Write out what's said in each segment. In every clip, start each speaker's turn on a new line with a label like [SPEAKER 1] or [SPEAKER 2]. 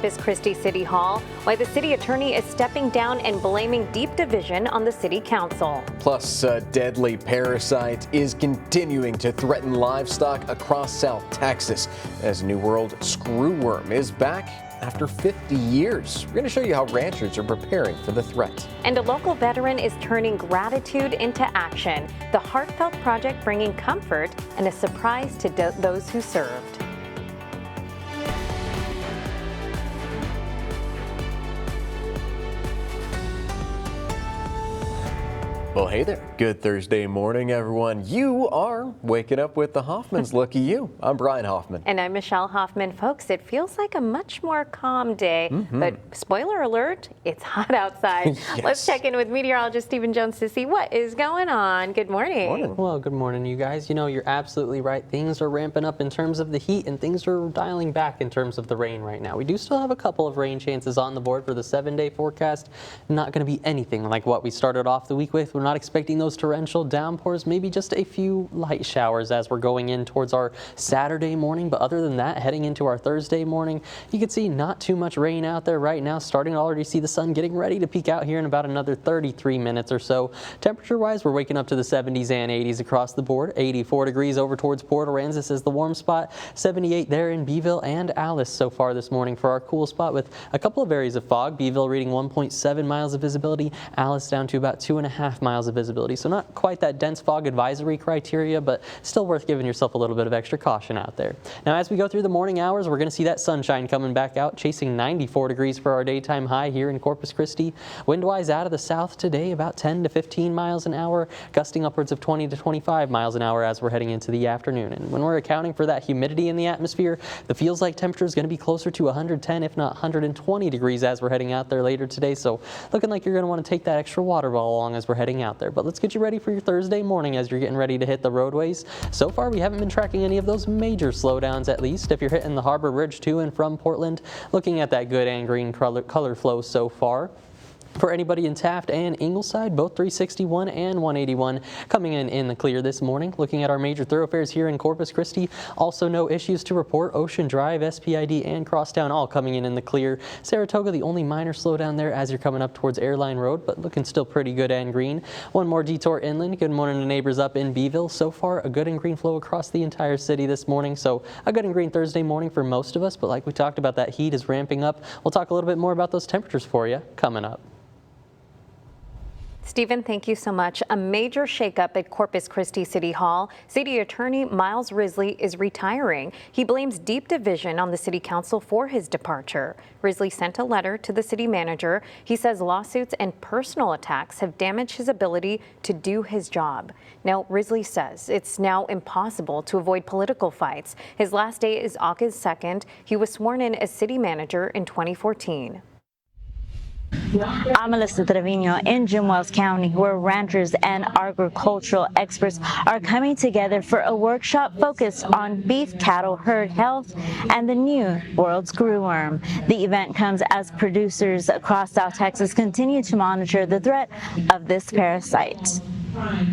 [SPEAKER 1] Corpus Christi City Hall, why the city attorney is stepping down and blaming deep division on the city council.
[SPEAKER 2] Plus, a deadly parasite is continuing to threaten livestock across South Texas as New World screwworm is back after 50 years. We're going to show you how ranchers are preparing for the threat.
[SPEAKER 1] And a local veteran is turning gratitude into action. The heartfelt project bringing comfort and a surprise to those who served.
[SPEAKER 2] Well, hey there. Good Thursday morning, everyone. You are waking up with the Hoffmans. Lucky you. I'm Brian Hoffman.
[SPEAKER 1] And I'm Michelle Hoffman. Folks, it feels like a much more calm day, but spoiler alert, it's hot outside.
[SPEAKER 2] Yes.
[SPEAKER 1] Let's check in with meteorologist Stephen Jones to see what is going on. Good morning.
[SPEAKER 2] Morning.
[SPEAKER 3] Well, good morning, you guys. You know, you're absolutely right. Things are ramping up in terms of the heat, and things are dialing back in terms of the rain right now. We do still have a couple of rain chances on the board for the 7-day forecast. Not going to be anything like what we started off the week with. We're not expecting those torrential downpours, maybe just a few light showers as we're going in towards our Saturday morning. But other than that, heading into our Thursday morning, you can see not too much rain out there right now. Starting to already see the sun getting ready to peek out here in about another 33 minutes or so. Temperature-wise, we're waking up to the 70s and 80s across the board. 84 degrees over towards Port Aransas is the warm spot. 78 there in Beeville and Alice so far this morning for our cool spot with a couple of areas of fog. Beeville reading 1.7 miles of visibility. Alice down to about 2.5 miles of visibility. So not quite that dense fog advisory criteria, but still worth giving yourself a little bit of extra caution out there. Now, as we go through the morning hours, we're going to see that sunshine coming back out, chasing 94 degrees for our daytime high here in Corpus Christi. Wind-wise out of the south today, about 10 to 15 miles an hour, gusting upwards of 20 to 25 miles an hour as we're heading into the afternoon. And when we're accounting for that humidity in the atmosphere, the feels like temperature is going to be closer to 110, if not 120 degrees as we're heading out there later today. So looking like you're going to want to take that extra water bottle along as we're heading out there. But let's get you ready for your Thursday morning as you're getting ready to hit the roadways. So far, we haven't been tracking any of those major slowdowns, at least. If you're hitting the Harbor Bridge to and from Portland, looking at that good and green color flow so far. For anybody in Taft and Ingleside, both 361 and 181 coming in the clear this morning. Looking at our major thoroughfares here in Corpus Christi, also no issues to report. Ocean Drive, SPID, and Crosstown all coming in the clear. Saratoga, the only minor slowdown there as you're coming up towards Airline Road, but looking still pretty good and green. One more detour inland. Good morning to neighbors up in Beeville. So far, a good and green flow across the entire city this morning. So a good and green Thursday morning for most of us, but like we talked about, that heat is ramping up. We'll talk a little bit more about those temperatures for you coming up.
[SPEAKER 1] Stephen, thank you so much. A major shakeup at Corpus Christi City Hall. City Attorney Miles Risley is retiring. He blames deep division on the City Council for his departure. Risley sent a letter to the city manager. He says lawsuits and personal attacks have damaged his ability to do his job. Now, Risley says it's now impossible to avoid political fights. His last day is August 2nd. He was sworn in as city manager in 2014.
[SPEAKER 4] I'm Melissa Trevino in Jim Wells County, where ranchers and agricultural experts are coming together for a workshop focused on beef cattle herd health and the New World screwworm. The event comes as producers across South Texas continue to monitor the threat of this parasite.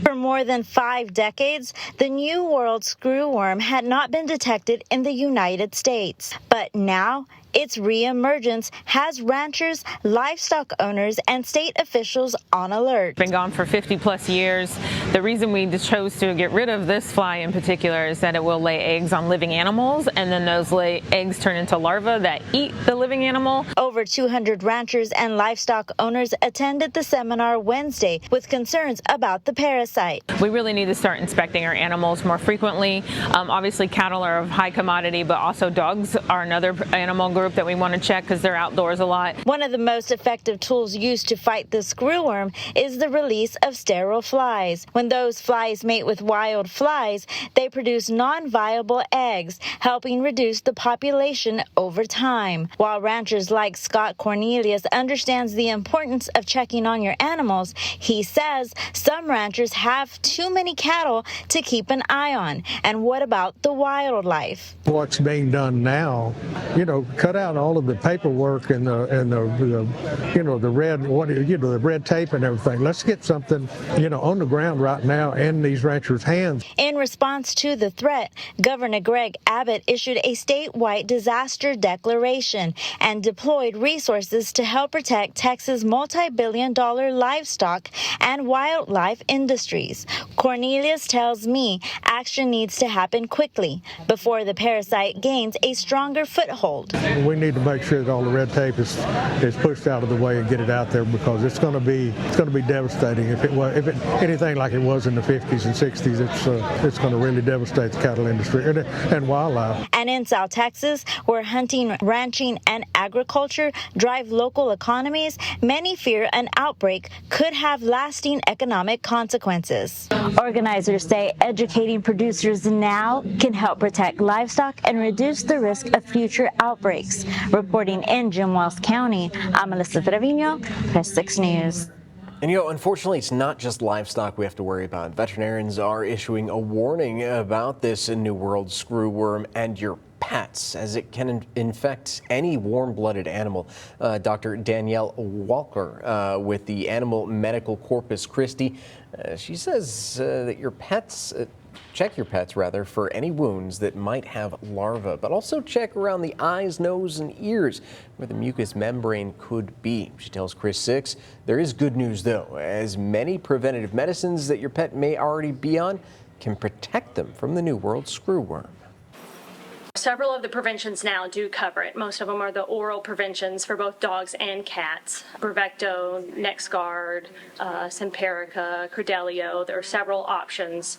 [SPEAKER 4] For more than 5 decades, the New World screwworm had not been detected in the United States. But now, its reemergence has ranchers, livestock owners, and state officials on alert.
[SPEAKER 5] Been gone for 50 plus years. The reason we chose to get rid of this fly in particular is that it will lay eggs on living animals, and then those eggs turn into larvae that eat the living animal.
[SPEAKER 4] Over 200 ranchers and livestock owners attended the seminar Wednesday with concerns about the parasite.
[SPEAKER 5] We really need to start inspecting our animals more frequently. Obviously, cattle are of high commodity, but also dogs are another animal group that we want to check because they're outdoors a lot.
[SPEAKER 4] One of the most effective tools used to fight the screwworm is the release of sterile flies. When those flies mate with wild flies, they produce non-viable eggs, helping reduce the population over time. While ranchers like Scott Cornelius understands the importance of checking on your animals, he says some ranchers have too many cattle to keep an eye on. And what about the wildlife?
[SPEAKER 6] What's being done now, cut out all of the paperwork and the red tape and everything. Let's get something, on the ground right now in these ranchers' hands.
[SPEAKER 4] In response to the threat, Governor Greg Abbott issued a statewide disaster declaration and deployed resources to help protect Texas' multi-billion-dollar livestock and wildlife industries. Cornelius tells me action needs to happen quickly before the parasite gains a stronger foothold.
[SPEAKER 6] We need to make sure that all the red tape is pushed out of the way and get it out there, because it's going to be devastating. If it anything like it was in the 50s and 60s, it's going to really devastate the cattle industry and wildlife.
[SPEAKER 4] And in South Texas, where hunting, ranching, and agriculture drive local economies, many fear an outbreak could have lasting economic consequences. Organizers say educating producers now can help protect livestock and reduce the risk of future outbreaks. Reporting in Jim Wells County, I'm Melissa Trevino, Press 6 News.
[SPEAKER 2] And unfortunately, it's not just livestock we have to worry about. Veterinarians are issuing a warning about this New World screwworm and your pets, as it can infect any warm-blooded animal. Dr. Danielle Walker with the Animal Medical Corpus Christi, she says that check your pets for any wounds that might have larvae, but also check around the eyes, nose, and ears where the mucous membrane could be. She tells Chris 6 there is good news though, as many preventative medicines that your pet may already be on can protect them from the New World screwworm.
[SPEAKER 7] Several of the preventions now do cover it. Most of them are the oral preventions for both dogs and cats. Bravecto, NexGard, Simparica, Credelio. There are several options.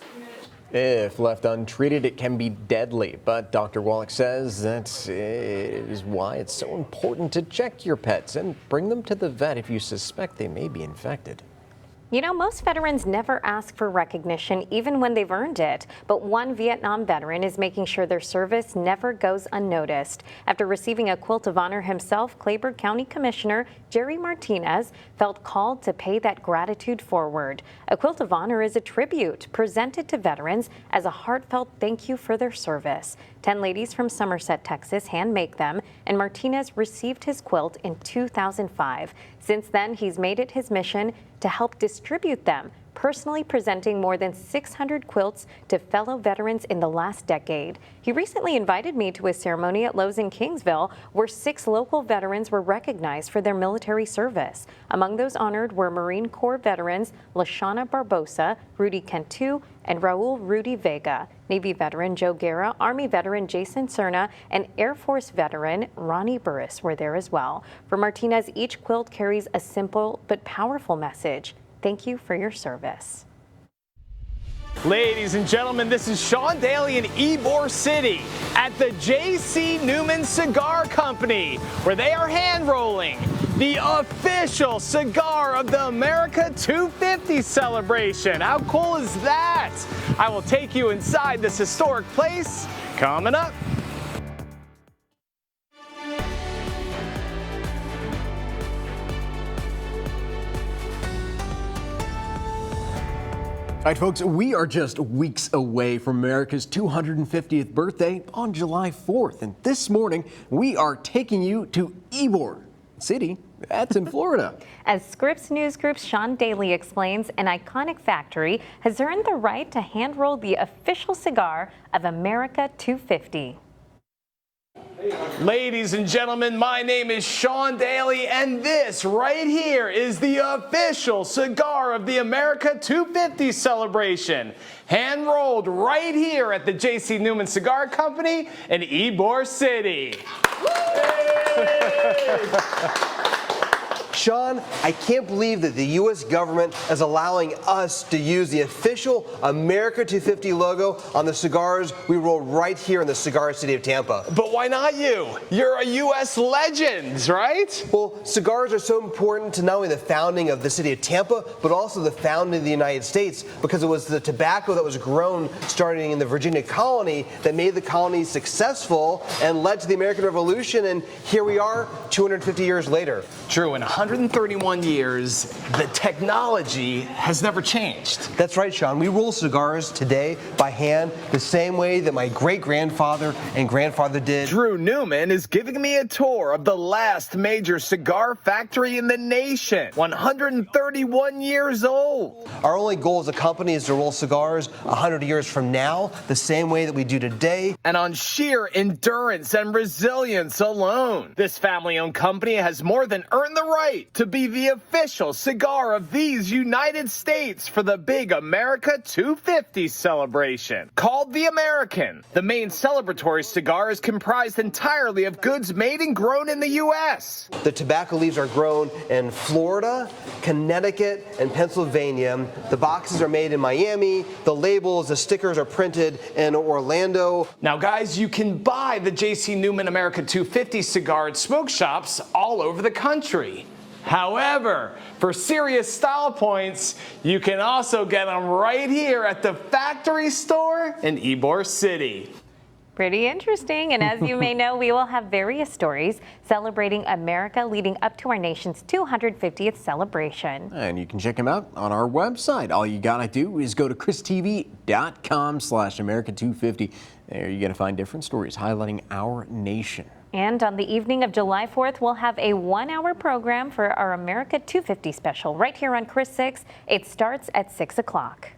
[SPEAKER 2] If left untreated, it can be deadly, but Dr. Wallach says that is why it's so important to check your pets and bring them to the vet if you suspect they may be infected.
[SPEAKER 1] Most veterans never ask for recognition, even when they've earned it. But one Vietnam veteran is making sure their service never goes unnoticed. After receiving a quilt of honor himself, Clayburgh County Commissioner Jerry Martinez felt called to pay that gratitude forward. A quilt of honor is a tribute presented to veterans as a heartfelt thank you for their service. 10 ladies from Somerset, Texas hand make them, and Martinez received his quilt in 2005. Since then, he's made it his mission to help distribute them, personally presenting more than 600 quilts to fellow veterans in the last decade. He recently invited me to a ceremony at Lowe's in Kingsville, where 6 local veterans were recognized for their military service. Among those honored were Marine Corps veterans Lashana Barbosa, Rudy Cantu, and Raul Rudy Vega. Navy veteran Joe Guerra, Army veteran Jason Cerna, and Air Force veteran Ronnie Burris were there as well. For Martinez, each quilt carries a simple but powerful message. Thank you for your service.
[SPEAKER 8] Ladies and gentlemen, this is Sean Daly in Ybor City at the J.C. Newman Cigar Company, where they are hand rolling the official cigar of the America 250 celebration. How cool is that? I will take you inside this historic place coming up.
[SPEAKER 2] All right, folks, we are just weeks away from America's 250th birthday on July 4th. And this morning, we are taking you to Ybor City. That's in Florida.
[SPEAKER 1] As Scripps News Group's Sean Daly explains, an iconic factory has earned the right to hand-roll the official cigar of America 250.
[SPEAKER 8] Ladies and gentlemen, my name is Sean Daly, and this right here is the official cigar of the America 250 celebration. Hand rolled right here at the J.C. Newman Cigar Company in Ybor City.
[SPEAKER 9] Sean, I can't believe that the U.S. government is allowing us to use the official America 250 logo on the cigars we roll right here in the cigar city of Tampa.
[SPEAKER 8] But why not you? You're a U.S. legend, right?
[SPEAKER 9] Well, cigars are so important to not only the founding of the city of Tampa, but also the founding of the United States, because it was the tobacco that was grown starting in the Virginia colony that made the colony successful and led to the American Revolution, and here we are 250 years later.
[SPEAKER 8] True, and 100 131 years, the technology has never changed.
[SPEAKER 9] That's right, Sean. We roll cigars today by hand the same way that my great-grandfather and grandfather did.
[SPEAKER 8] Drew Newman is giving me a tour of the last major cigar factory in the nation, 131 years old.
[SPEAKER 9] Our only goal as a company is to roll cigars 100 years from now, the same way that we do today.
[SPEAKER 8] And on sheer endurance and resilience alone, this family-owned company has more than earned the right to be the official cigar of these United States for the big America 250 celebration. Called the American, the main celebratory cigar is comprised entirely of goods made and grown in the U.S.
[SPEAKER 9] The tobacco leaves are grown in Florida, Connecticut, and Pennsylvania. The boxes are made in Miami. The labels, the stickers are printed in Orlando.
[SPEAKER 8] Now, guys, you can buy the J.C. Newman America 250 cigar at smoke shops all over the country. However, for serious style points, you can also get them right here at the factory store in Ybor City.
[SPEAKER 1] Pretty interesting. And as you may know, we will have various stories celebrating America leading up to our nation's 250th celebration.
[SPEAKER 2] And you can check them out on our website. All you gotta do is go to christv.com/America250. There you're gonna find different stories highlighting our nation.
[SPEAKER 1] And on the evening of July 4th, we'll have a 1-hour program for our America 250 special right here on Chris 6. It starts at 6 o'clock.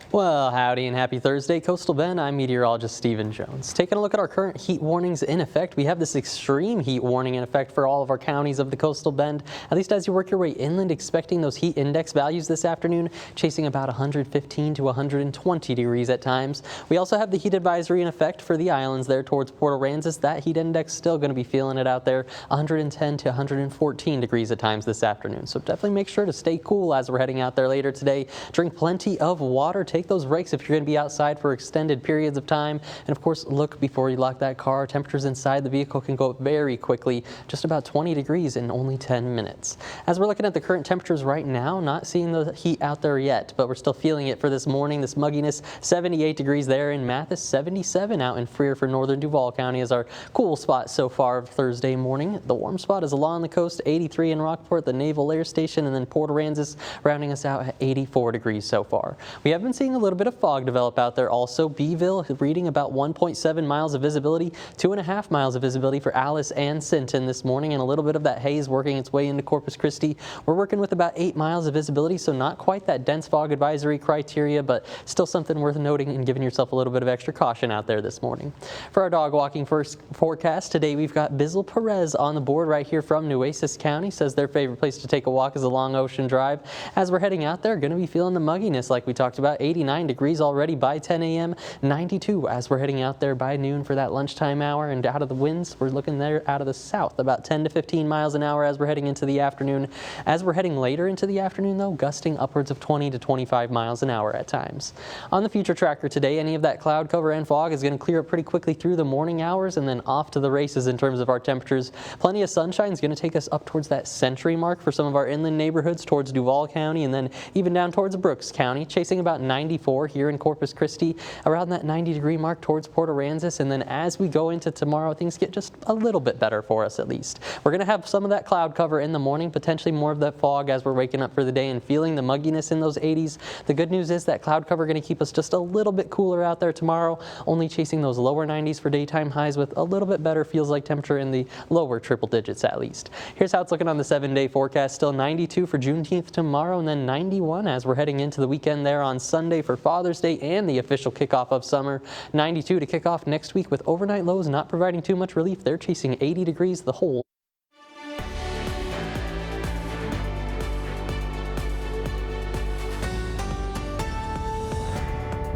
[SPEAKER 3] Well, howdy and happy Thursday, Coastal Bend. I'm meteorologist Stephen Jones. Taking a look at our current heat warnings in effect, we have this extreme heat warning in effect for all of our counties of the Coastal Bend. At least as you work your way inland, expecting those heat index values this afternoon, chasing about 115 to 120 degrees at times. We also have the heat advisory in effect for the islands there towards Port Aransas. That heat index still going to be feeling it out there, 110 to 114 degrees at times this afternoon. So definitely make sure to stay cool as we're heading out there later today. Drink plenty of water. Take those breaks if you're going to be outside for extended periods of time. And of course, look before you lock that car. Temperatures inside the vehicle can go up very quickly, just about 20 degrees in only 10 minutes. As we're looking at the current temperatures right now, not seeing the heat out there yet, but we're still feeling it for this morning. This mugginess, 78 degrees there in Mathis, 77 out in Freer for northern Duval County is our cool spot so far of Thursday morning. The warm spot is along the coast, 83 in Rockport, the Naval Air Station, and then Port Aransas rounding us out at 84 degrees so far. We have been seeing a little bit of fog develop out there also. Beeville reading about 1.7 miles of visibility, 2.5 miles of visibility for Alice and Sinton this morning, and a little bit of that haze working its way into Corpus Christi. We're working with about 8 miles of visibility, so not quite that dense fog advisory criteria, but still something worth noting and giving yourself a little bit of extra caution out there this morning. For our dog walking forecast today, we've got Bizzle Perez on the board right here from Nueces County. Says their favorite place to take a walk is along Ocean Drive. As we're heading out there, going to be feeling the mugginess like we talked about, 89 degrees already by 10 a.m., 92 as we're heading out there by noon for that lunchtime hour. And out of the winds, we're looking there out of the south, about 10 to 15 miles an hour as we're heading into the afternoon. As we're heading later into the afternoon, though, gusting upwards of 20 to 25 miles an hour at times. On the future tracker today, any of that cloud cover and fog is going to clear up pretty quickly through the morning hours and then off to the races in terms of our temperatures. Plenty of sunshine is going to take us up towards that century mark for some of our inland neighborhoods towards Duval County and then even down towards Brooks County, chasing about 94 here in Corpus Christi, around that 90-degree mark towards Port Aransas. And then as we go into tomorrow, things get just a little bit better for us at least. We're going to have some of that cloud cover in the morning, potentially more of that fog as we're waking up for the day and feeling the mugginess in those 80s. The good news is that cloud cover going to keep us just a little bit cooler out there tomorrow, only chasing those lower 90s for daytime highs with a little bit better feels like temperature in the lower triple digits at least. Here's how it's looking on the 7-day forecast. Still 92 for Juneteenth tomorrow and then 91 as we're heading into the weekend there on Sunday for Father's Day and the official kickoff of summer. 92 to kick off next week with overnight lows not providing too much relief. They're chasing 80 degrees the whole.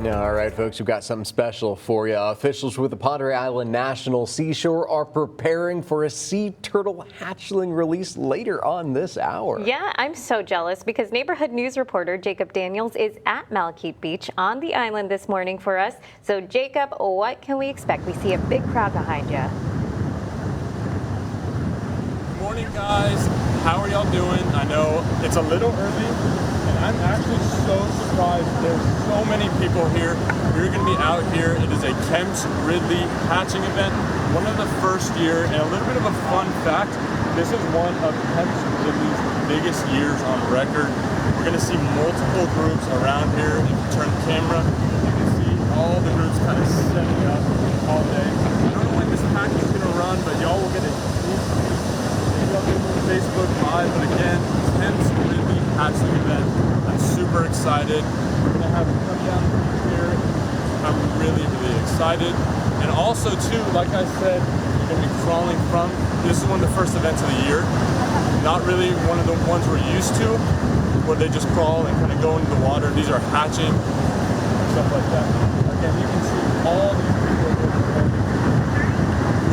[SPEAKER 2] All right, folks, we've got something special for you. Officials with the Padre Island National Seashore are preparing for a sea turtle hatchling release later on this hour.
[SPEAKER 1] Yeah, I'm so jealous because neighborhood news reporter Jacob Daniels is at Malakeet Beach on the island this morning for us. So, Jacob, what can we expect? We see a big crowd behind you.
[SPEAKER 10] Good morning, guys. How are y'all doing? I know it's a little early, and I'm actually so surprised there's so many people here. We're going to be out here. It is a Kemp's Ridley hatching event, one of the first year, and a little bit of a fun fact, this is one of Kemp's Ridley's biggest years on record. We're going to see multiple groups around here. If you turn the camera, you can see all the groups kind of setting up all day. I don't know when this pack is going to run, but y'all will get a maybe I'll do it on Facebook Live. But again, Kemp's Ridley hatching event. I'm super excited. We're going to have it come down here. I'm really, really excited. And also, too, like I said, we're going to be crawling from. This is one of the first events of the year. Not really one of the ones we're used to, where they just crawl and kind of go into the water. These are hatching, stuff like that. Again, you can see all these people here.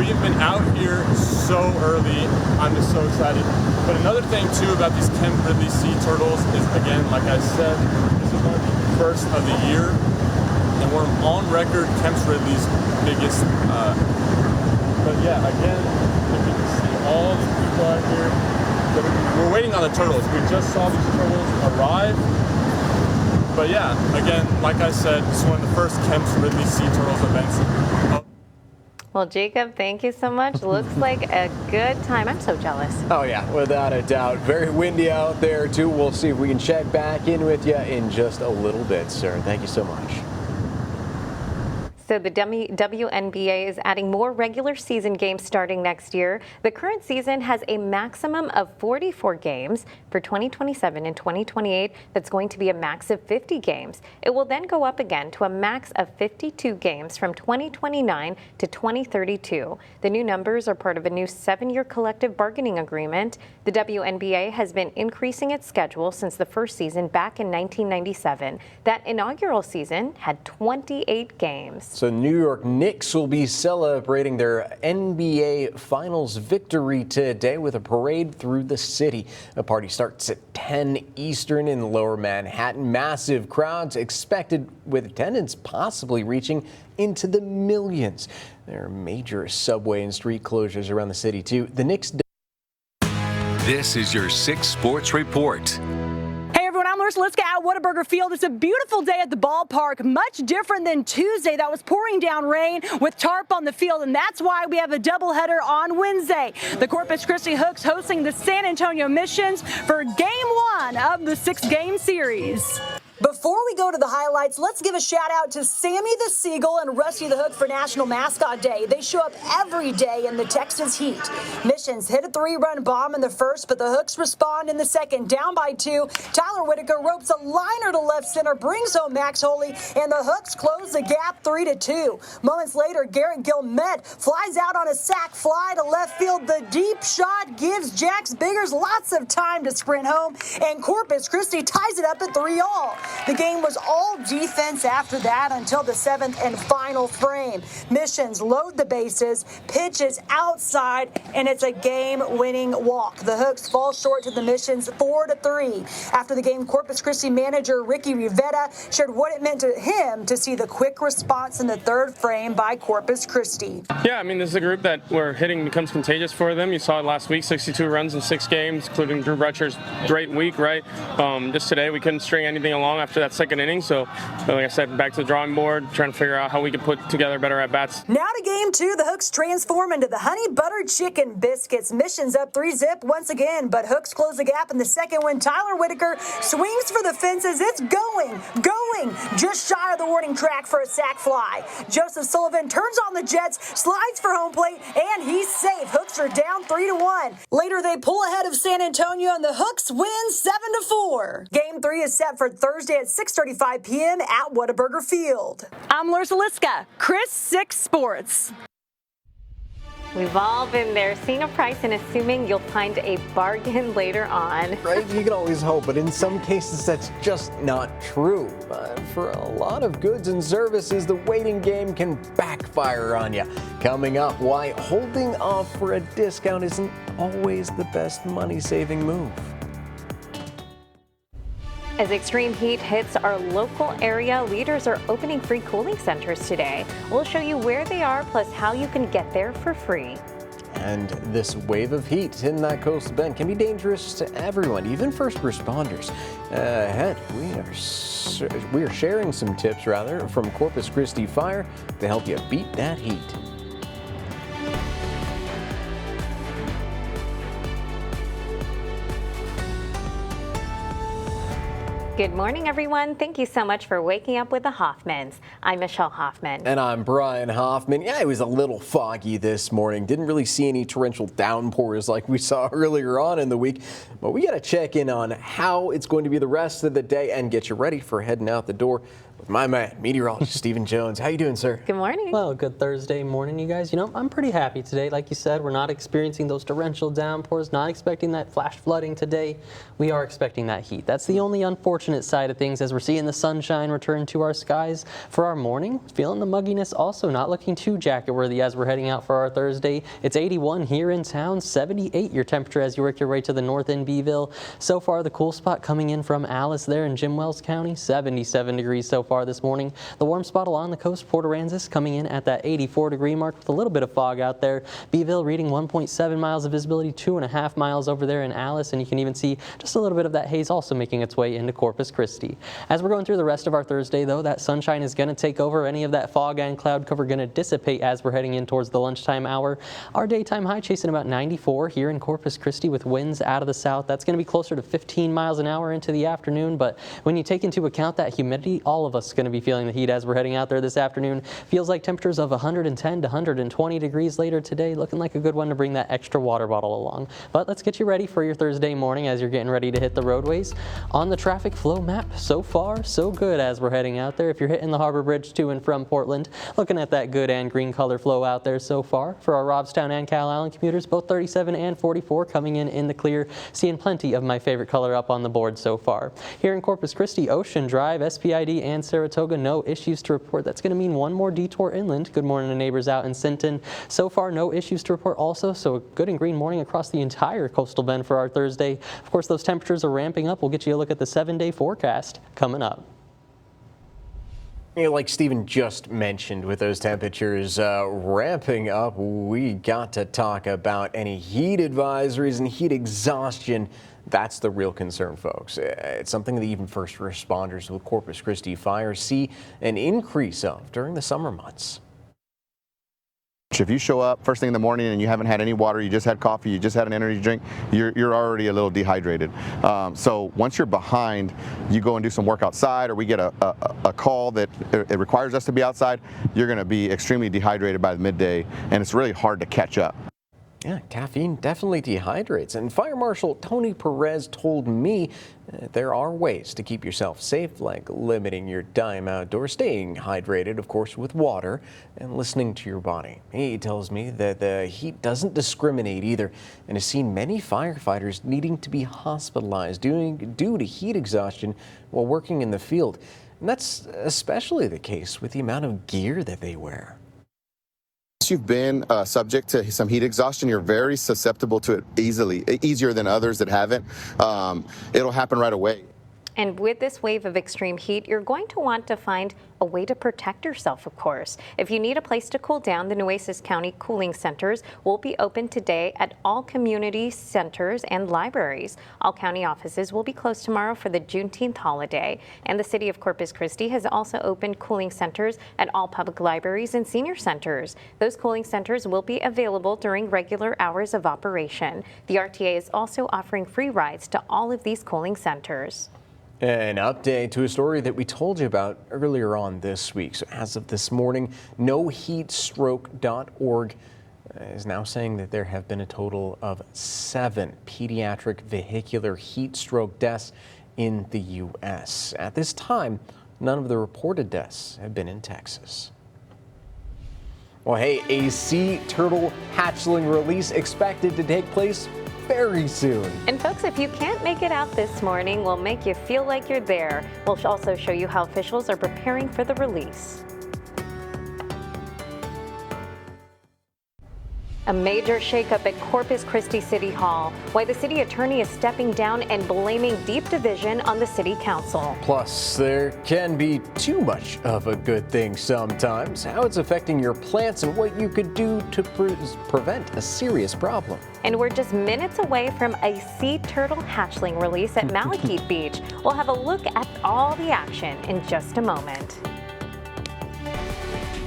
[SPEAKER 10] We have been out here so early. I'm just so excited. But another thing, too, about these Kemp Ridley sea turtles is, again, like I said, this is one of the first of the year. And we're on record Kemp Ridley's biggest. But yeah, again, if you can see all the people out here. We're waiting on the turtles. We just saw these turtles arrive. But yeah, again, like I said, it's one of the first Kemp's Ridley Sea Turtles events.
[SPEAKER 1] Well, Jacob, thank you so much. Looks like a good time. I'm so jealous.
[SPEAKER 2] Oh, yeah, without a doubt. Very windy out there, too. We'll see if we can check back in with you in just a little bit, sir. Thank you so much.
[SPEAKER 1] So the WNBA is adding more regular season games starting next year. The current season has a maximum of 44 games. For 2027 and 2028, that's going to be a max of 50 games. It will then go up again to a max of 52 games from 2029 to 2032. The new numbers are part of a new 7-year collective bargaining agreement. The WNBA has been increasing its schedule since the first season back in 1997. That inaugural season had 28 games.
[SPEAKER 2] So New York Knicks will be celebrating their NBA Finals victory today with a parade through the city. The party starts at 10 Eastern in Lower Manhattan. Massive crowds expected, with attendance possibly reaching into the millions. There are major subway and street closures around the city, too. The Knicks.
[SPEAKER 11] This is your 6 Sports Report.
[SPEAKER 12] I'm Larissa Liska at Whataburger Field. It's a beautiful day at the ballpark, much different than Tuesday. That was pouring down rain with tarp on the field, and that's why we have a doubleheader on Wednesday. The Corpus Christi Hooks hosting the San Antonio Missions for Game 1 of the 6-game series. Before we go to the highlights, let's give a shout out to Sammy the Seagull and Rusty the Hook for National Mascot Day. They show up every day in the Texas heat. Missions hit a 3-run bomb in the first, but the Hooks respond in the second, down by 2. Tyler Whitaker ropes a liner to left center, brings home Max Holy, and the Hooks close the gap 3-2. Moments later, Garrett Gilmet flies out on a sac fly to left field. The deep shot gives Jax Biggers lots of time to sprint home, and Corpus Christi ties it up at 3-all. The game was all defense after that until the 7th and final frame. Missions load the bases, pitches outside, and it's a game-winning walk. The Hooks fall short to the Missions 4-3. After the game, Corpus Christi manager Ricky Rivera shared what it meant to him to see the quick response in the 3rd frame by Corpus Christi.
[SPEAKER 13] Yeah, I mean, this is a group that where hitting becomes contagious for them. You saw it last week, 62 runs in 6 games, including Drew Bretcher's great week, right? Just today, we couldn't string anything along after that 2nd inning. So, like I said, back to the drawing board, trying to figure out how we could put together better at-bats.
[SPEAKER 12] Now to game 2, the Hooks transform into the honey butter chicken biscuits. Missions up 3-zip once again, but Hooks close the gap in the second when Tyler Whitaker swings for the fences. It's going, just shy of the warning track for a sac fly. Joseph Sullivan turns on the Jets, slides for home plate, and he's safe. Hooks are down 3-1. Later, they pull ahead of San Antonio, and the Hooks win 7-4. Game 3 is set for Thursday at 6:35 p.m. at Whataburger Field. I'm Larissa Liska, Chris 6 Sports.
[SPEAKER 1] We've all been there, seeing a price and assuming you'll find a bargain later on.
[SPEAKER 2] Right? You can always hope, but in some cases that's just not true. But for a lot of goods and services, the waiting game can backfire on you. Coming up, why holding off for a discount isn't always the best money-saving move.
[SPEAKER 1] As extreme heat hits our local area, leaders are opening free cooling centers today. We'll show you where they are, plus how you can get there for free.
[SPEAKER 2] And this wave of heat in that coastal bend can be dangerous to everyone, even first responders. Ahead, we are sharing some tips from Corpus Christi Fire to help you beat that heat.
[SPEAKER 1] Good morning, everyone. Thank you so much for waking up with the Hoffmans. I'm Michelle Hoffman.
[SPEAKER 2] And I'm Brian Hoffman. Yeah, it was a little foggy this morning. Didn't really see any torrential downpours like we saw earlier on in the week. But we got to check in on how it's going to be the rest of the day and get you ready for heading out the door with my man, meteorologist Stephen Jones. How you doing, sir?
[SPEAKER 1] Good morning.
[SPEAKER 3] Well, good Thursday morning, you guys. You know, I'm pretty happy today. Like you said, we're not experiencing those torrential downpours, not expecting that flash flooding today. We are expecting that heat. That's the only unfortunate side of things as we're seeing the sunshine return to our skies for our morning. Feeling the mugginess also, not looking too jacket worthy as we're heading out for our Thursday. It's 81 here in town, 78 your temperature as you work your way to the north in Beeville. So far, the cool spot coming in from Alice there in Jim Wells County, 77 degrees so far this morning. The warm spot along the coast, Port Aransas, coming in at that 84-degree mark with a little bit of fog out there. Beeville reading 1.7 miles of visibility, 2.5 miles over there in Alice, and you can even see just a little bit of that haze also making its way into Corpus Christi. As we're going through the rest of our Thursday, though, that sunshine is going to take over. Any of that fog and cloud cover going to dissipate as we're heading in towards the lunchtime hour. Our daytime high chasing about 94 here in Corpus Christi with winds out of the south. That's going to be closer to 15 miles an hour into the afternoon, but when you take into account that humidity, all of us are going to be feeling the heat as we're heading out there this afternoon. Feels like temperatures of 110 to 120 degrees later today. Looking like a good one to bring that extra water bottle along. But let's get you ready for your Thursday morning as you're getting ready to hit the roadways. On the traffic flow map, so far, so good as we're heading out there. If you're hitting the Harbor Bridge to and from Portland, looking at that good and green color flow out there so far. For our Robstown and Calallen commuters, both 37 and 44 coming in the clear. Seeing plenty of my favorite color up on the board so far. Here in Corpus Christi, Ocean Drive, SPID, and Saratoga, no issues to report. That's going to mean one more detour inland. Good morning to neighbors out in Sinton. So far, no issues to report also, so a good and green morning across the entire coastal bend for our Thursday. Of course, those temperatures are ramping up. We'll get you a look at the 7-day forecast coming up.
[SPEAKER 2] You know, like Stephen just mentioned, with those temperatures ramping up, we got to talk about any heat advisories and heat exhaustion. That's the real concern, folks. It's something that even first responders with Corpus Christi Fire see an increase of during the summer months.
[SPEAKER 14] If you show up first thing in the morning and you haven't had any water, you just had coffee, you just had an energy drink, you're already a little dehydrated. So once you're behind, you go and do some work outside, or we get a call that it requires us to be outside, you're going to be extremely dehydrated by the midday, and it's really hard to catch up.
[SPEAKER 2] Yeah, caffeine definitely dehydrates. And Fire Marshal Tony Perez told me there are ways to keep yourself safe, like limiting your time outdoors, staying hydrated, of course, with water, and listening to your body. He tells me that the heat doesn't discriminate either, and has seen many firefighters needing to be hospitalized due to heat exhaustion while working in the field. And that's especially the case with the amount of gear that they wear.
[SPEAKER 14] Once you've been subject to some heat exhaustion, you're very susceptible to it easier than others that haven't. It'll happen right away.
[SPEAKER 1] And with this wave of extreme heat, you're going to want to find a way to protect yourself, of course. If you need a place to cool down, the Nueces County Cooling Centers will be open today at all community centers and libraries. All county offices will be closed tomorrow for the Juneteenth holiday. And the city of Corpus Christi has also opened cooling centers at all public libraries and senior centers. Those cooling centers will be available during regular hours of operation. The RTA is also offering free rides to all of these cooling centers.
[SPEAKER 2] An update to a story that we told you about earlier on this week. So as of this morning, noheatstroke.org is now saying that there have been a total of 7 pediatric vehicular heat stroke deaths in the U.S. At this time, none of the reported deaths have been in Texas. Well, hey, a sea turtle hatchling release expected to take place very soon.
[SPEAKER 1] And folks, if you can't make it out this morning, we'll make you feel like you're there. We'll also show you how officials are preparing for the release. A major shakeup at Corpus Christi City Hall. Why the city attorney is stepping down and blaming deep division on the city council.
[SPEAKER 2] Plus, there can be too much of a good thing sometimes. How it's affecting your plants and what you could do to prevent a serious problem.
[SPEAKER 1] And we're just minutes away from a sea turtle hatchling release at Malachite Beach. We'll have a look at all the action in just a moment.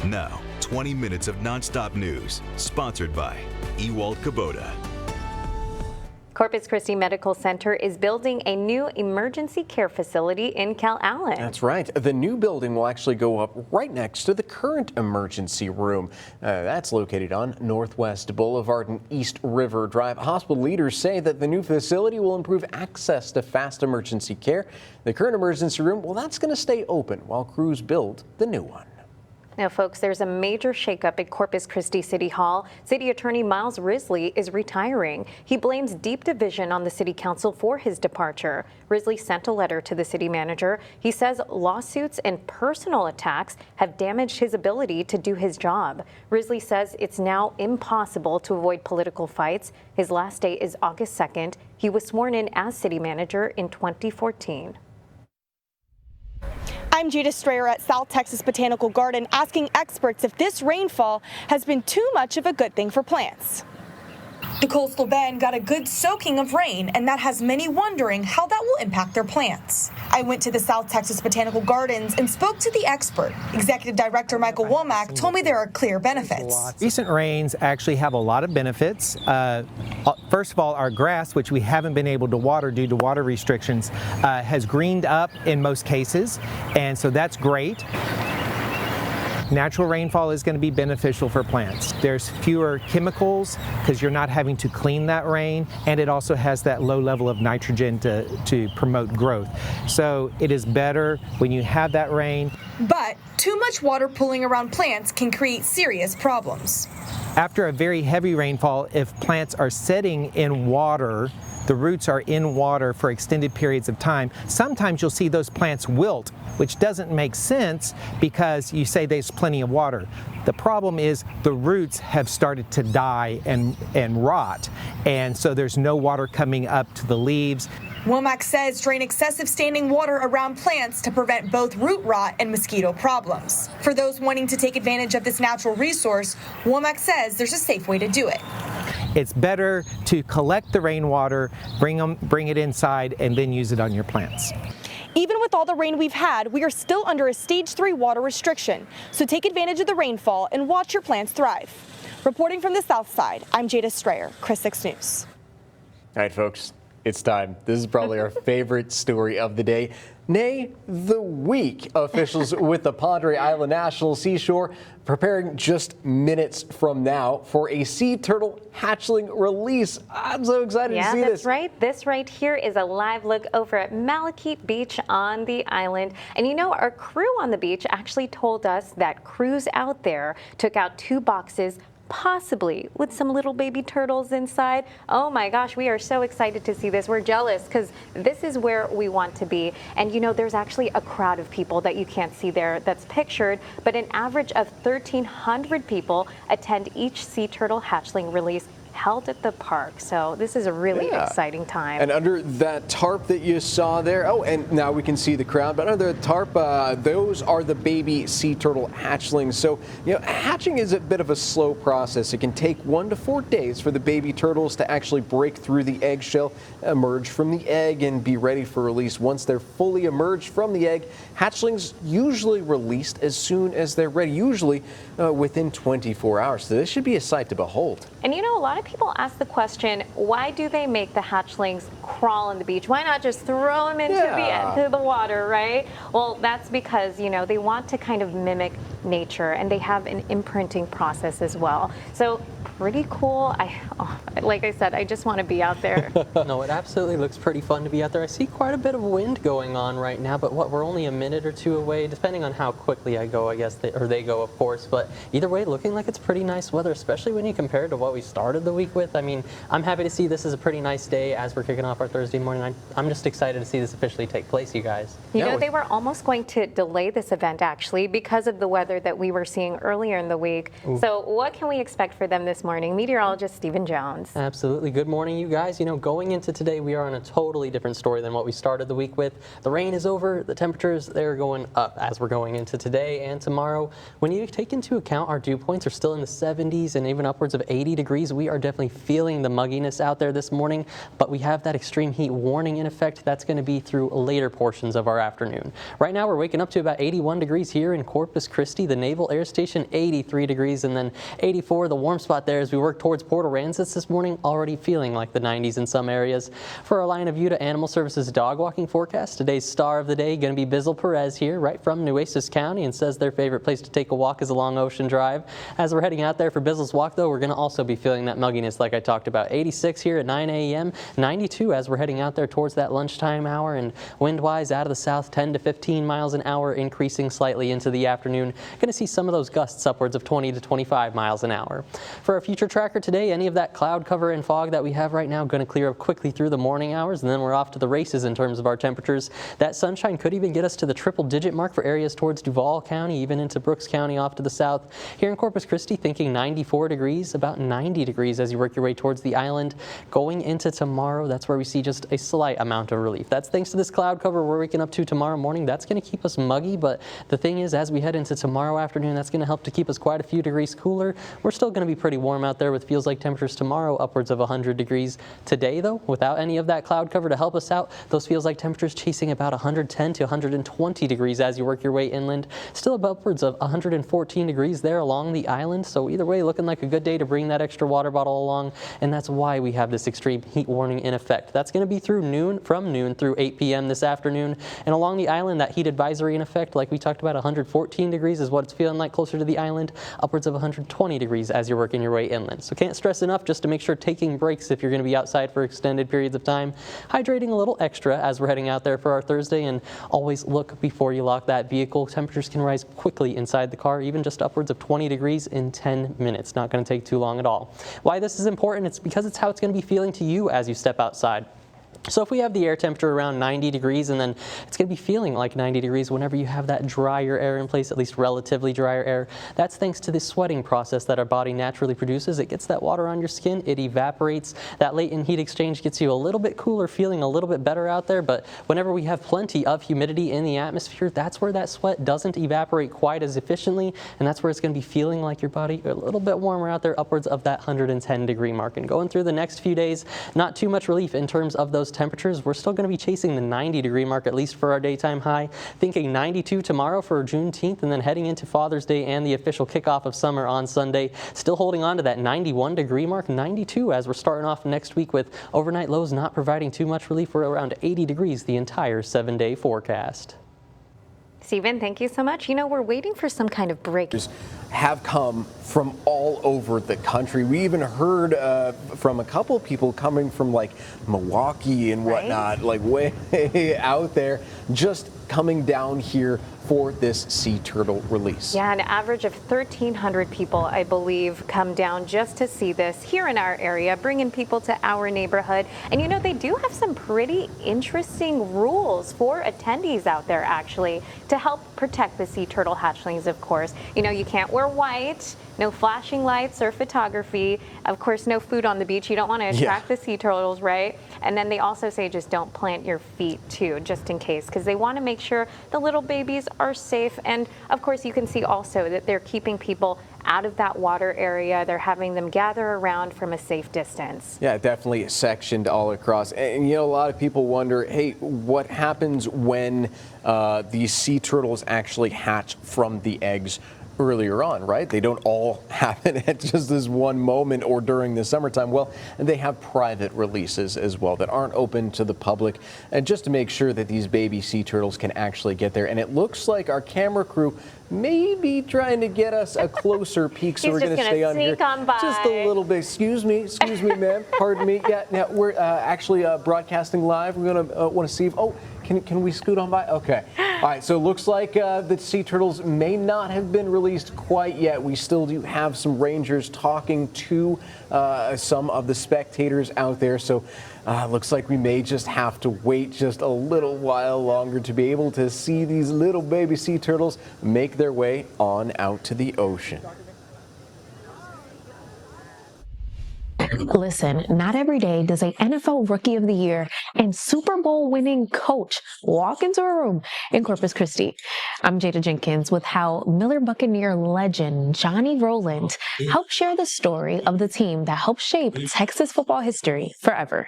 [SPEAKER 15] Now, 20 minutes of nonstop news, sponsored by Ewald Kubota.
[SPEAKER 1] Corpus Christi Medical Center is building a new emergency care facility in Calallen.
[SPEAKER 2] That's right. The new building will actually go up right next to the current emergency room. That's located on Northwest Boulevard and East River Drive. Hospital leaders say that the new facility will improve access to fast emergency care. The current emergency room, well, that's going to stay open while crews build the new one.
[SPEAKER 1] Now, folks, there's a major shakeup at Corpus Christi City Hall. City Attorney Miles Risley is retiring. He blames deep division on the city council for his departure. Risley sent a letter to the city manager. He says lawsuits and personal attacks have damaged his ability to do his job. Risley says it's now impossible to avoid political fights. His last day is August 2nd. He was sworn in as city manager in 2014.
[SPEAKER 16] I'm Jada Strayer at South Texas Botanical Garden, asking experts if this rainfall has been too much of a good thing for plants. The coastal bend got a good soaking of rain, and that has many wondering how that will impact their plants. I went to the South Texas Botanical Gardens and spoke to the expert. Executive Director Michael Womack told me there are clear benefits.
[SPEAKER 17] Recent rains actually have a lot of benefits. First of all, our grass, which we haven't been able to water due to water restrictions, has greened up in most cases, and so that's great. Natural rainfall is going to be beneficial for plants. There's fewer chemicals because you're not having to clean that rain, and it also has that low level of nitrogen to promote growth. So it is better when you have that rain.
[SPEAKER 16] But too much water pooling around plants can create serious problems.
[SPEAKER 17] After a very heavy rainfall, if plants are sitting in water, the roots are in water for extended periods of time, sometimes you'll see those plants wilt, which doesn't make sense because you say there's plenty of water. The problem is the roots have started to die and rot, and so there's no water coming up to the leaves.
[SPEAKER 16] Womack says drain excessive standing water around plants to prevent both root rot and mosquito problems. For those wanting to take advantage of this natural resource, Womack says there's a safe way to do it.
[SPEAKER 17] It's better to collect the rainwater, bring it inside, and then use it on your plants.
[SPEAKER 16] Even with all the rain we've had, we are still under a stage 3 water restriction. So take advantage of the rainfall and watch your plants thrive. Reporting from the south side, I'm Jada Strayer, Chris 6 News.
[SPEAKER 2] All right, folks, it's time. This is probably our favorite story of the day, nay, the week. Officials with the Padre Island National Seashore preparing just minutes from now for a sea turtle hatchling release. I'm so excited to see this.
[SPEAKER 1] Yeah, that's right. This right here is a live look over at Malachite Beach on the island. And you know, our crew on the beach actually told us that crews out there took out 2 boxes, possibly with some little baby turtles inside. Oh my gosh, we are so excited to see this. We're jealous because this is where we want to be. And you know, there's actually a crowd of people that you can't see there that's pictured, but an average of 1,300 people attend each sea turtle hatchling release held at the park. So this is a really exciting time.
[SPEAKER 2] And under that tarp that you saw there, oh, and now we can see the crowd, but under the tarp, those are the baby sea turtle hatchlings. So, you know, hatching is a bit of a slow process. It can take 1 to 4 days for the baby turtles to actually break through the eggshell, emerge from the egg, and be ready for release. Once they're fully emerged from the egg, hatchlings usually released as soon as they're ready, usually within 24 hours. So this should be a sight to behold.
[SPEAKER 1] And you know, a lot of people ask the question, why do they make the hatchlings crawl on the beach? Why not just throw them into the water, right? Well, that's because, you know, they want to kind of mimic nature, and they have an imprinting process as well. So pretty cool. Like I said, I just want to be out there.
[SPEAKER 3] No, it absolutely looks pretty fun to be out there. I see quite a bit of wind going on right now, but we're only a minute or two away, depending on how quickly I go, I guess, they go, of course. But either way, looking like it's pretty nice weather, especially when you compare it to what we started the week with. I mean, I'm happy to see this is a pretty nice day as we're kicking off our Thursday morning. I'm just excited to see this officially take place, you guys.
[SPEAKER 1] You know, they were almost going to delay this event, actually, because of the weather that we were seeing earlier in the week.
[SPEAKER 3] Ooh.
[SPEAKER 1] So what can we expect for them this morning? Meteorologist Stephen Jones.
[SPEAKER 3] Absolutely. Good morning, you guys. You know, going into today, we are on a totally different story than what we started the week with. The rain is over. The temperatures, they're going up as we're going into today and tomorrow. When you take into account our dew points are still in the 70s and even upwards of 80 degrees, we are definitely feeling the mugginess out there this morning, but we have that extreme heat warning in effect. That's going to be through later portions of our afternoon. Right now, we're waking up to about 81 degrees here in Corpus Christi, the Naval Air Station, 83 degrees, and then 84, the warm spot there as we work towards Port Aransas this morning, already feeling like the 90s in some areas. For our Line of View to Animal Services dog walking forecast, today's star of the day going to be Bizzle Perez here, right from Nueces County, and says their favorite place to take a walk is along Ocean Drive. As we're heading out there for Bizzle's walk, though, we're going to also be feeling that mugginess like I talked about. 86 here at 9 a.m., 92 as we're heading out there towards that lunchtime hour, and wind-wise out of the south, 10 to 15 miles an hour, increasing slightly into the afternoon. Going to see some of those gusts upwards of 20 to 25 miles an hour. For our future tracker today, any of that cloud cover and fog that we have right now going to clear up quickly through the morning hours, and then we're off to the races in terms of our temperatures. That sunshine could even get us to the triple-digit mark for areas towards Duval County, even into Brooks County off to the south. Here in Corpus Christi, thinking 94 degrees, about 90 degrees as you work your way towards the island. Going into tomorrow, that's where we see just a slight amount of relief. That's thanks to this cloud cover we're waking up to tomorrow morning. That's going to keep us muggy, but the thing is, as we head into tomorrow afternoon, that's going to help to keep us quite a few degrees cooler. We're still going to be pretty warm out there with feels like temperatures tomorrow upwards of 100 degrees. Today, though, without any of that cloud cover to help us out, those feels like temperatures chasing about 110 to 120 degrees as you work your way inland. Still upwards of 114 degrees there along the island. So either way, looking like a good day to bring that extra water bottle along, and that's why we have this extreme heat warning in effect. That's going to be through noon, from noon through 8 p.m. this afternoon. And along the island, that heat advisory in effect, like we talked about, 114 degrees is what it's feeling like closer to the island, upwards of 120 degrees as you're working your way inland. So can't stress enough just to make sure taking breaks if you're going to be outside for extended periods of time, hydrating a little extra as we're heading out there for our Thursday, and always look before you lock that vehicle. Temperatures can rise quickly inside the car, even just upwards of 20 degrees in 10 minutes. Not going to take too long at all. Why this is important, it's because it's how it's going to be feeling to you as you step outside. So if we have the air temperature around 90 degrees, and then it's going to be feeling like 90 degrees whenever you have that drier air in place, at least relatively drier air. That's thanks to the sweating process that our body naturally produces. It gets that water on your skin, it evaporates. That latent heat exchange gets you a little bit cooler, feeling a little bit better out there. But whenever we have plenty of humidity in the atmosphere, that's where that sweat doesn't evaporate quite as efficiently, and that's where it's going to be feeling like your body a little bit warmer out there, upwards of that 110 degree mark. And going through the next few days, not too much relief in terms of those temperatures. We're still going to be chasing the 90 degree mark, at least for our daytime high. Thinking 92 tomorrow for Juneteenth, and then heading into Father's Day and the official kickoff of summer on Sunday. Still holding on to that 91 degree mark, 92 as we're starting off next week, with overnight lows not providing too much relief. We're around 80 degrees the entire 7-day forecast.
[SPEAKER 1] Stephen, thank you so much. You know, we're waiting for some kind of break.
[SPEAKER 2] Have come from all over the country. We even heard from a couple of people coming from like Milwaukee and whatnot, like way out there, just coming down here for this sea turtle release.
[SPEAKER 1] Yeah, an average of 1,300 people, I believe, come down just to see this here in our area, bringing people to our neighborhood. And you know, they do have some pretty interesting rules for attendees out there, actually, to help protect the sea turtle hatchlings, of course. You know, you can't wear white, no flashing lights or photography, of course, no food on the beach. You don't want to attract the sea turtles, right? And then they also say just don't plant your feet too, just in case, because they want to make sure the little babies are safe. And of course, you can see also that they're keeping people out of that water area. They're having them gather around from a safe distance.
[SPEAKER 2] Yeah, definitely sectioned all across. And you know, a lot of people wonder, hey, what happens when these sea turtles actually hatch from the eggs earlier on, right? They don't all happen at just this one moment or during the summertime. Well, they have private releases as well that aren't open to the public, and just to make sure that these baby sea turtles can actually get there. And it looks like our camera crew maybe trying to get us a closer peek, so
[SPEAKER 1] He's
[SPEAKER 2] we're
[SPEAKER 1] just
[SPEAKER 2] going to
[SPEAKER 1] gonna
[SPEAKER 2] stay on here
[SPEAKER 1] sneak on by.
[SPEAKER 2] just a little bit. Excuse me, ma'am. Pardon me. Yeah, now we're actually broadcasting live. We're going to want to see if, can we scoot on by? Okay. All right, so it looks like the sea turtles may not have been released quite yet. We still do have some rangers talking to some of the spectators out there. So looks like we may just have to wait just a little while longer to be able to see these little baby sea turtles make their way on out to the ocean.
[SPEAKER 18] Listen, not every day does a NFL Rookie of the Year and Super Bowl winning coach walk into a room in Corpus Christi. I'm Jada Jenkins with how Miller Buccaneer legend Johnny Rowland helped share the story of the team that helped shape Texas football history forever.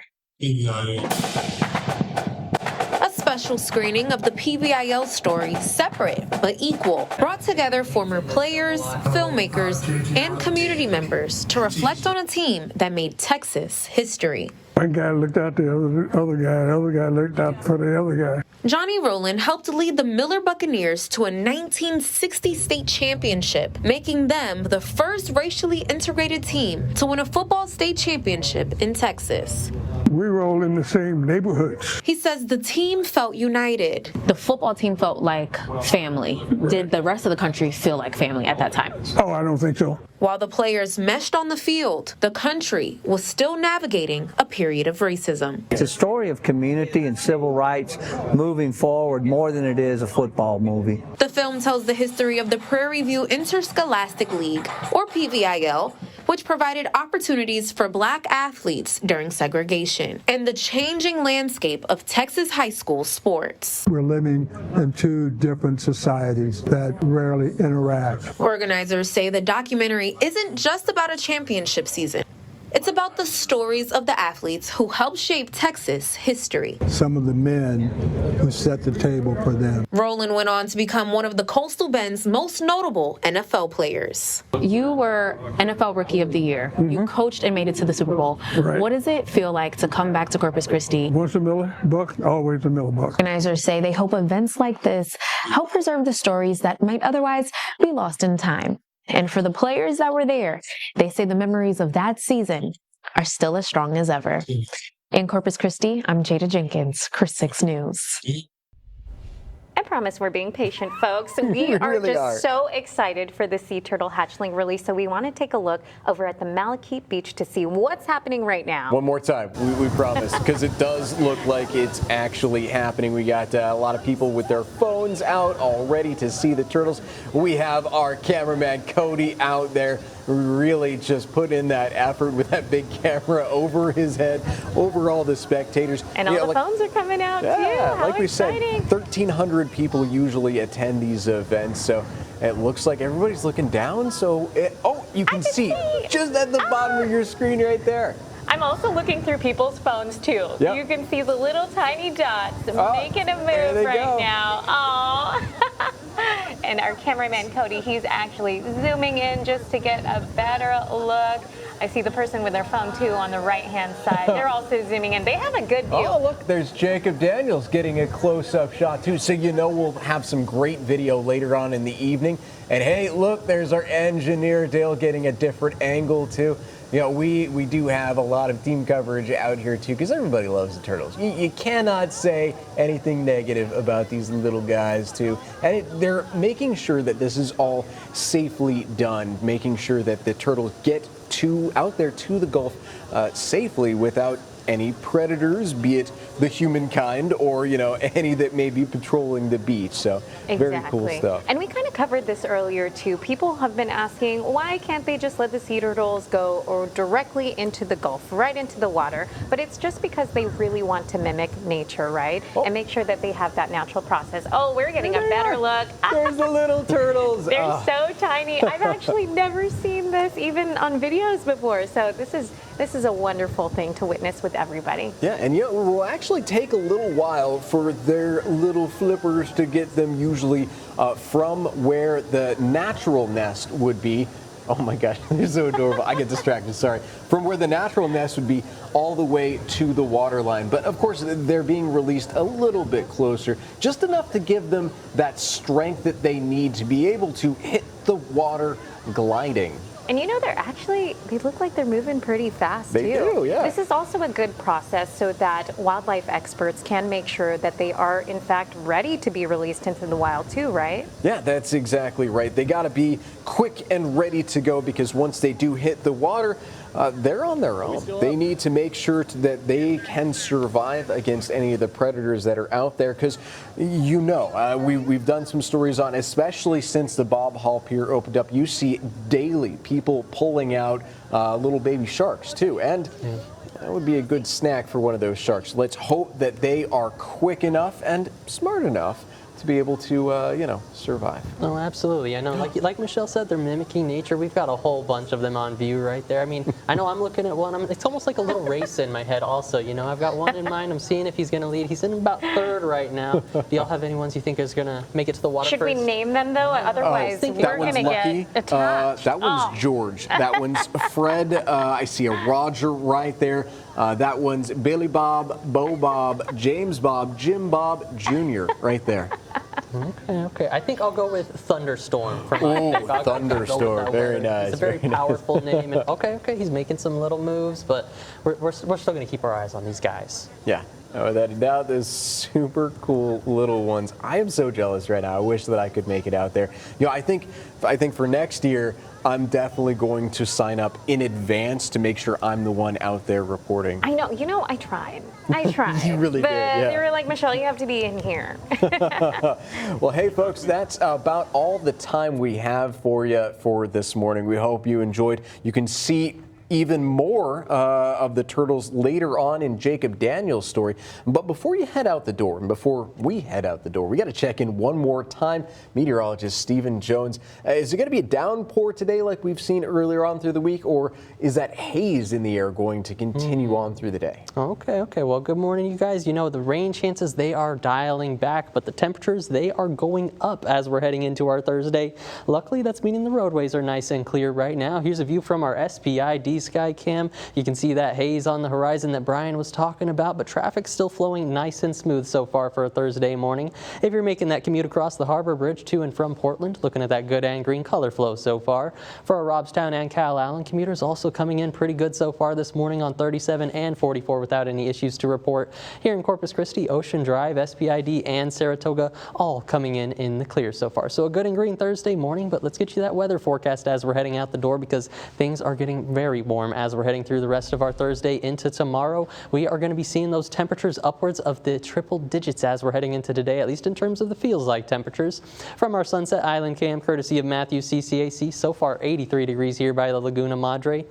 [SPEAKER 19] A special screening of the PBIL story, separate but equal, brought together former players, filmmakers, and community members to reflect on a team that made Texas history.
[SPEAKER 20] One guy looked out the other guy, the other guy looked out for the other guy.
[SPEAKER 19] Johnny Rowland helped lead the Miller Buccaneers to a 1960 state championship, making them the first racially integrated team to win a football state championship in Texas.
[SPEAKER 20] We roll in the same neighborhoods.
[SPEAKER 19] He says the team felt united.
[SPEAKER 18] The football team felt like family. Did the rest of the country feel like family at that time?
[SPEAKER 20] Oh, I don't think so.
[SPEAKER 19] While the players meshed on the field, the country was still navigating a period of racism.
[SPEAKER 21] It's a story of community and civil rights moving forward more than it is a football movie.
[SPEAKER 19] The film tells the history of the Prairie View Interscholastic League, or PVIL, which provided opportunities for black athletes during segregation, and the changing landscape of Texas high school sports.
[SPEAKER 20] We're living in two different societies that rarely interact.
[SPEAKER 19] Organizers say the documentary isn't just about a championship season. It's about the stories of the athletes who helped shape Texas history.
[SPEAKER 20] Some of the men who set the table for them.
[SPEAKER 19] Rowland went on to become one of the Coastal Bend's most notable NFL players.
[SPEAKER 18] You were NFL Rookie of the Year. You coached and made it to the Super Bowl.
[SPEAKER 20] Right.
[SPEAKER 18] What does it feel like to come back to Corpus Christi?
[SPEAKER 20] Once a Miller Buck, always a Miller Buck.
[SPEAKER 18] Organizers say they hope events like this help preserve the stories that might otherwise be lost in time. And for the players that were there, they say the memories of that season are still as strong as ever. In Corpus Christi, I'm Jada Jenkins, Chris 6 News.
[SPEAKER 1] I promise we're being patient, folks. We are
[SPEAKER 2] really
[SPEAKER 1] just
[SPEAKER 2] are.
[SPEAKER 1] so excited for the sea turtle hatchling release, so we want to take a look over at the Malachite Beach to see what's happening right now.
[SPEAKER 2] One more time, we promise, because it does look like it's actually happening. We got a lot of people with their phones out already to see the turtles. We have our cameraman Cody out there really just put in that effort with that big camera over his head, over all the spectators.
[SPEAKER 1] And all the phones are coming out too. How
[SPEAKER 2] like we
[SPEAKER 1] exciting.
[SPEAKER 2] said, 1,300 people usually attend these events, so it looks like everybody's looking down. So, you can see just at the bottom of your screen right there.
[SPEAKER 1] I'm also looking through people's phones too.
[SPEAKER 2] Yep.
[SPEAKER 1] You can see the little tiny dots making a
[SPEAKER 2] there
[SPEAKER 1] move
[SPEAKER 2] they
[SPEAKER 1] right
[SPEAKER 2] go.
[SPEAKER 1] now. Oh. And our cameraman Cody, he's actually zooming in just to get a better look. I see the person with their phone too on the right-hand side. They're also zooming in. They have a good view.
[SPEAKER 2] Oh, look, there's Jacob Daniels getting a close-up shot too. So we'll have some great video later on in the evening. And hey, look, there's our engineer Dale getting a different angle too. We do have a lot of team coverage out here too, because everybody loves the turtles. You cannot say anything negative about these little guys too. And they're making sure that this is all safely done, making sure that the turtles get out there to the Gulf safely without any predators, be it the humankind or, any that may be patrolling the beach. So very cool stuff.
[SPEAKER 1] And we kind of covered this earlier too. People have been asking, why can't they just let the sea turtles go or directly into the Gulf, right into the water? But it's just because they really want to mimic nature, right? And make sure that they have that natural process. Oh, we're getting a better look.
[SPEAKER 2] There's the little turtles.
[SPEAKER 1] They're so tiny. I've actually never seen this even on videos before. So this is a wonderful thing to witness with everybody.
[SPEAKER 2] Yeah, and it will actually take a little while for their little flippers to get them usually from where the natural nest would be Oh my gosh, they're so adorable. I get distracted, sorry. From where the natural nest would be all the way to the water line. But of course, they're being released a little bit closer, just enough to give them that strength that they need to be able to hit the water gliding.
[SPEAKER 1] And you know, they look like they're moving pretty fast, too.
[SPEAKER 2] They do, yeah.
[SPEAKER 1] This is also a good process so that wildlife experts can make sure that they are, in fact, ready to be released into the wild, too, right?
[SPEAKER 2] Yeah, that's exactly right. They got to be quick and ready to go because once they do hit the water, they're on their own. They need to make sure that they can survive against any of the predators that are out there because, you know, we've done some stories on, especially since the Bob Hall Pier opened up, you see daily people pulling out little baby sharks too. And that would be a good snack for one of those sharks. Let's hope that they are quick enough and smart enough to be able to, you know, survive.
[SPEAKER 3] Oh, absolutely. I know, like Michelle said, they're mimicking nature. We've got a whole bunch of them on view right there. I mean, I know I'm looking at one. It's almost like a little race in my head also. You know, I've got one in mind. I'm seeing if he's going to lead. He's in about third right now. Do y'all have any ones you think is going to make it to the water
[SPEAKER 1] Should
[SPEAKER 3] first?
[SPEAKER 1] we name them, though? Otherwise, we're going to get attacked.
[SPEAKER 2] That one's George. That one's Fred. I see a Roger right there. That one's Billy Bob, Bo Bob, James Bob, Jim Bob Jr. right there.
[SPEAKER 3] Okay. I think I'll go with Thunderstorm for my pick.
[SPEAKER 2] Thunderstorm. Very nice.
[SPEAKER 3] It's a very powerful name. And okay. He's making some little moves, but we're still going to keep our eyes on these guys.
[SPEAKER 2] Yeah. Oh, without a doubt, those super cool little ones. I am so jealous right now. I wish that I could make it out there. You know, I think for next year, I'm definitely going to sign up in advance to make sure I'm the one out there reporting.
[SPEAKER 1] I know. You know, I tried.
[SPEAKER 2] You really
[SPEAKER 1] but
[SPEAKER 2] did, yeah.
[SPEAKER 1] They were like, Michelle, you have to be in here.
[SPEAKER 2] Well, hey, folks, that's about all the time we have for you for this morning. We hope you enjoyed. You can see even more of the turtles later on in Jacob Daniels' story. But before you head out the door, and before we head out the door, we got to check in one more time. Meteorologist Stephen Jones, is it going to be a downpour today like we've seen earlier on through the week, or is that haze in the air going to continue on through the day?
[SPEAKER 3] Okay. Well, good morning, you guys. You know, the rain chances, they are dialing back, but the temperatures, they are going up as we're heading into our Thursday. Luckily, that's meaning the roadways are nice and clear right now. Here's a view from our SPID sky cam. You can see that haze on the horizon that Brian was talking about, but traffic's still flowing nice and smooth so far for a Thursday morning. If you're making that commute across the Harbor Bridge to and from Portland, looking at that good and green color flow so far. For our Robstown and Cal Allen commuters, also coming in pretty good so far this morning on 37 and 44 without any issues to report. Here in Corpus Christi, Ocean Drive, SPID, and Saratoga all coming in the clear so far. So a good and green Thursday morning, but let's get you that weather forecast as we're heading out the door because things are getting very warm as we're heading through the rest of our Thursday into tomorrow. We are going to be seeing those temperatures upwards of the triple digits as we're heading into today, at least in terms of the feels like temperatures. From our Sunset Island cam, courtesy of Matthews CCAC, so far 83 degrees here by the Laguna Madre.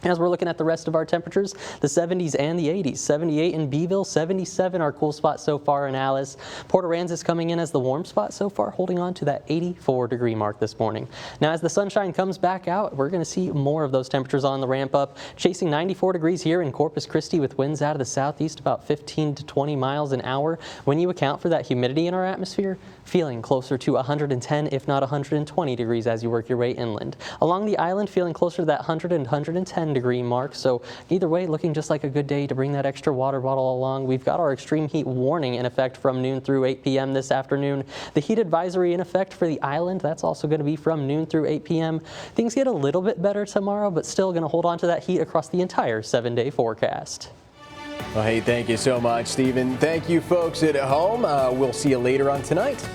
[SPEAKER 3] As we're looking at the rest of our temperatures, the 70s and the 80s. 78 in Beeville, 77 our cool spot so far in Alice. Port Aransas coming in as the warm spot so far, holding on to that 84 degree mark this morning. Now as the sunshine comes back out, we're going to see more of those temperatures on the ramp up, chasing 94 degrees here in Corpus Christi with winds out of the southeast about 15 to 20 miles an hour. When you account for that humidity in our atmosphere, feeling closer to 110 if not 120 degrees as you work your way inland. Along the island, feeling closer to that 100 and 110 degree mark. So either way, looking just like a good day to bring that extra water bottle along. We've got our extreme heat warning in effect from noon through 8 p.m. this afternoon. The heat advisory in effect for the island, that's also going to be from noon through 8 p.m. Things get a little bit better tomorrow, but still going to hold on to that heat across the entire 7-day forecast.
[SPEAKER 2] Well, hey, thank you so much, Stephen. Thank you, folks at home. We'll see you later on tonight.